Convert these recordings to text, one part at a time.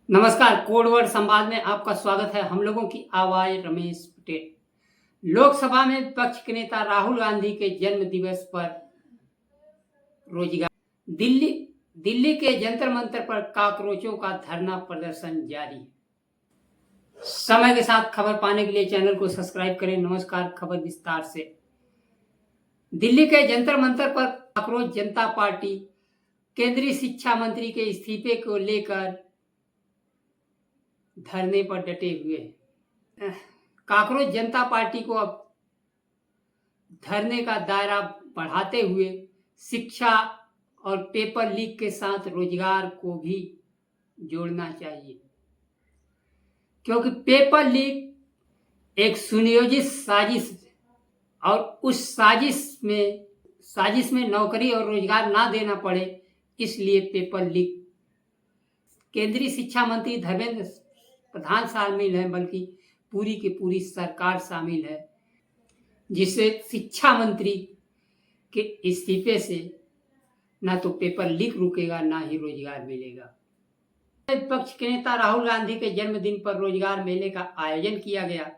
नमस्कार, कोडवर्ड संवाद में आपका स्वागत है। हम लोगों की आवाज रमेश पटेल। लोकसभा में विपक्ष के नेता राहुल गांधी के जन्म दिवस पर रोजगार दिल्ली के जंतर मंतर पर काकरोचों का धरना प्रदर्शन जारी। समय के साथ खबर पाने के लिए चैनल को सब्सक्राइब करें। नमस्कार, खबर विस्तार से। दिल्ली के जंतर मंतर पर काकरोच जनता पार्टी केंद्रीय शिक्षा मंत्री के इस्तीफे को लेकर धरने पर डटे हुए हैं। काकरोच जनता पार्टी को अब धरने का दायरा बढ़ाते हुए शिक्षा और पेपर लीक के साथ रोजगार को भी जोड़ना चाहिए, क्योंकि पेपर लीक एक सुनियोजित साजिश और उस साजिश में नौकरी और रोजगार ना देना पड़े, इसलिए पेपर लीक। केंद्रीय शिक्षा मंत्री धर्मेंद्र प्रधान शामिल है, बल्कि पूरी की पूरी सरकार शामिल है, जिससे शिक्षा मंत्री के इस्तीफे से ना तो पेपर लीक रुकेगा, ना ही रोजगार मिलेगा। विपक्ष के नेता राहुल गांधी के जन्मदिन पर रोजगार मेले का आयोजन किया गया।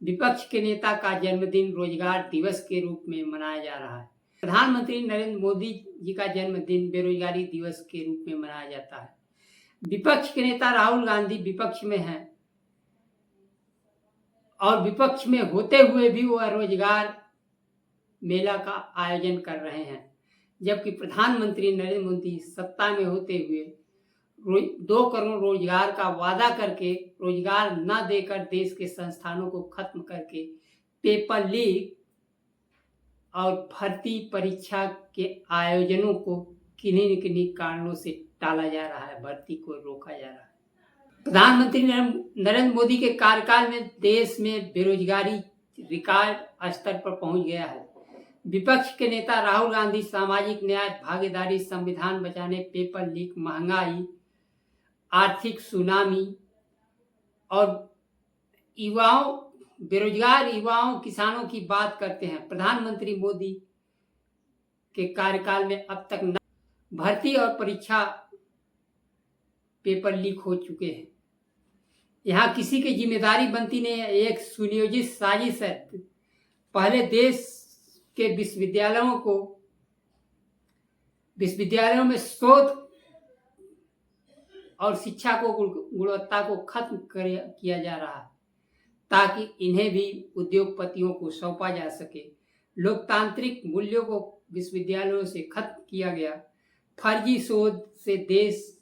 विपक्ष के नेता का जन्मदिन रोजगार दिवस के रूप में मनाया जा रहा है। प्रधानमंत्री नरेंद्र मोदी जी का जन्मदिन बेरोजगारी दिवस के रूप में मनाया जाता है। विपक्ष के नेता राहुल गांधी विपक्ष में हैं और विपक्ष में होते हुए भी वह रोजगार मेला का आयोजन कर रहे हैं, जबकि प्रधानमंत्री नरेंद्र मोदी सत्ता में होते हुए 2 करोड़ रोजगार का वादा करके रोजगार न देकर देश के संस्थानों को खत्म करके पेपर लीक और भर्ती परीक्षा के आयोजनों को किन्हीं न किन्हीं कारणों से टाला जा रहा है, भर्ती को रोका जा रहा है। प्रधानमंत्री नरेंद्र मोदी के कार्यकाल में देश में बेरोजगारी रिकॉर्ड स्तर पर पहुंच गया है। विपक्ष के नेता राहुल गांधी सामाजिक न्याय, भागीदारी, संविधान बचाने, पेपर लीक, महंगाई, आर्थिक सुनामी और बेरोजगार युवाओं, किसानों की बात करते हैं। प्रधानमंत्री मोदी के कार्यकाल में अब तक भर्ती और परीक्षा पेपर लीक हो चुके हैं। यहाँ किसी की जिम्मेदारी बनती नहीं है, एक सुनियोजित साजिश है। पहले देश के विश्वविद्यालयों में शोध और शिक्षा को गुणवत्ता को खत्म किया जा रहा है, ताकि इन्हें भी उद्योगपतियों को सौंपा जा सके। लोकतांत्रिक मूल्यों को विश्वविद्यालयों से खत्म किया गया। फर्जी शोध से देश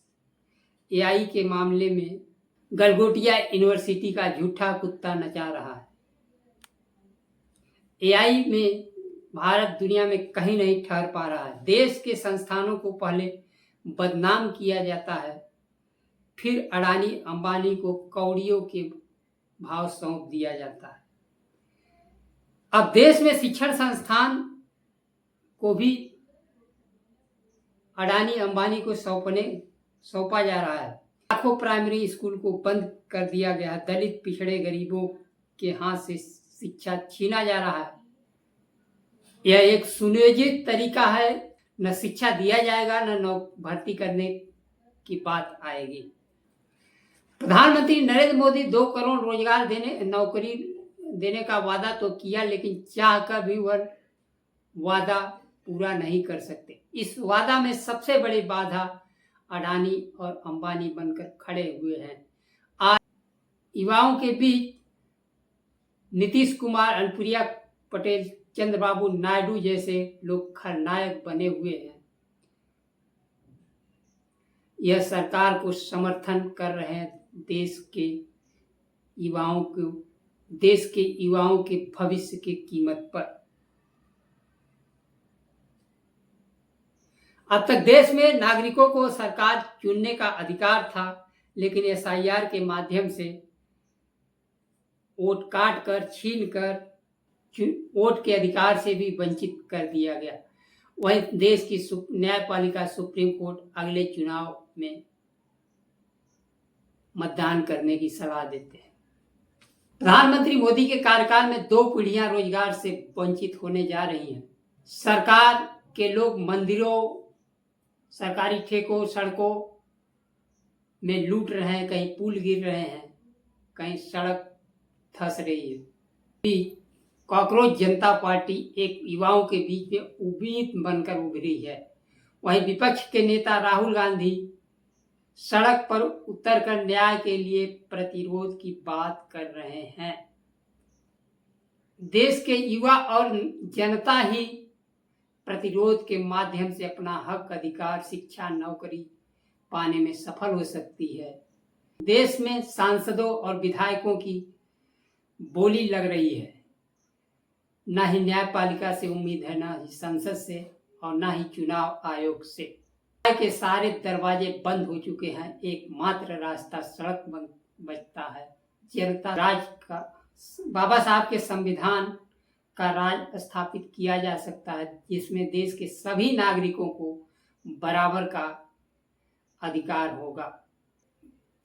एआई के मामले में गलगोटिया यूनिवर्सिटी का झूठा कुत्ता नचा रहा है। एआई में भारत दुनिया में कहीं नहीं ठहर पा रहा है। देश के संस्थानों को पहले बदनाम किया जाता है, फिर अडानी अंबानी को कौड़ियों के भाव सौंप दिया जाता है। अब देश में शिक्षण संस्थान को भी अडानी अंबानी को सौंपा जा रहा है। लाखों प्राइमरी स्कूल को बंद कर दिया गया। दलित, पिछड़े, गरीबों के हाथ से शिक्षा छीना जा रहा है। यह एक सुनियोजित तरीका है। न शिक्षा दिया जाएगा, न भर्ती करने की बात आएगी। प्रधानमंत्री नरेंद्र मोदी 2 करोड़ रोजगार नौकरी देने का वादा तो किया, लेकिन चाहकर भी वह वादा पूरा नहीं कर सकते। इस वादा में सबसे बड़ी बाधा अडानी और अंबानी बनकर खड़े हुए हैं। आज युवाओं के बीच नीतीश कुमार, अनुप्रिया पटेल, चंद्रबाबू नायडू जैसे लोग खलनायक बने हुए हैं। यह सरकार को समर्थन कर रहे हैं। देश के युवाओं के भविष्य की कीमत पर। अब तक देश में नागरिकों को सरकार चुनने का अधिकार था, लेकिन एसआईआर के माध्यम से वोट काट कर, छीन कर वोट के अधिकार से भी वंचित कर दिया गया। वही देश की न्यायपालिका सुप्रीम कोर्ट अगले चुनाव में मतदान करने की सलाह देते हैं। प्रधानमंत्री मोदी के कार्यकाल में 2 पीढ़ियां रोजगार से वंचित होने जा रही हैं। सरकार के लोग मंदिरों, सरकारी ठेकों, सड़कों में लूट रहे हैं, कहीं पुल गिर रहे हैं, कहीं सड़क धंस रही है। कॉकरोच जनता पार्टी एक युवाओं के बीच में उम्मीद बनकर उभरी है। वहीं विपक्ष के नेता राहुल गांधी सड़क पर उतरकर न्याय के लिए प्रतिरोध की बात कर रहे हैं। देश के युवा और जनता ही प्रतिरोध के माध्यम से अपना हक, अधिकार, शिक्षा, नौकरी पाने में सफल हो सकती है। देश में सांसदों और विधायकों की बोली लग रही है। ना ही न्यायपालिका से उम्मीद है, ना ही संसद से और ना ही चुनाव आयोग से। के सारे दरवाजे बंद हो चुके हैं। एकमात्र रास्ता सड़क बचता है। जनता राज का, बाबा साहब के संविधान का राज स्थापित किया जा सकता है, जिसमें देश के सभी नागरिकों को बराबर का अधिकार होगा।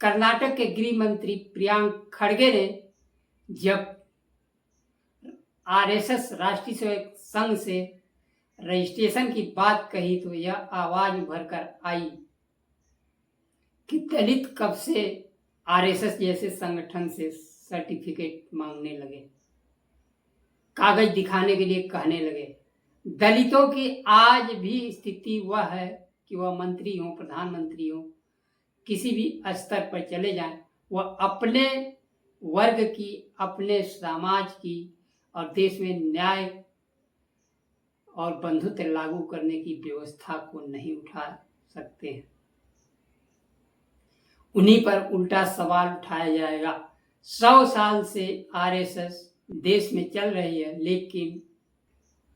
कर्नाटक के गृह मंत्री प्रियंक खड़गे ने जब आरएसएस राष्ट्रीय सेवक संघ से रजिस्ट्रेशन की बात कही तो यह आवाज उभर कर आई कि दलित कब से आरएसएस जैसे संगठन से सर्टिफिकेट मांगने लगे, कागज दिखाने के लिए कहने लगे। दलितों की आज भी स्थिति वह है कि वह मंत्री हो, प्रधानमंत्री हो, किसी भी स्तर पर चले जाएं, वह अपने वर्ग की, अपने समाज की और देश में न्याय और बंधुत्व लागू करने की व्यवस्था को नहीं उठा सकते हैं। उन्हीं पर उल्टा सवाल उठाया जाएगा। 100 साल से आरएसएस देश में चल रही है, लेकिन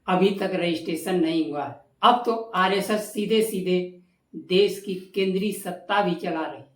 अभी तक रजिस्ट्रेशन नहीं हुआ है। अब तो आरएसएस सीधे सीधे देश की केंद्रीय सत्ता भी चला रही है।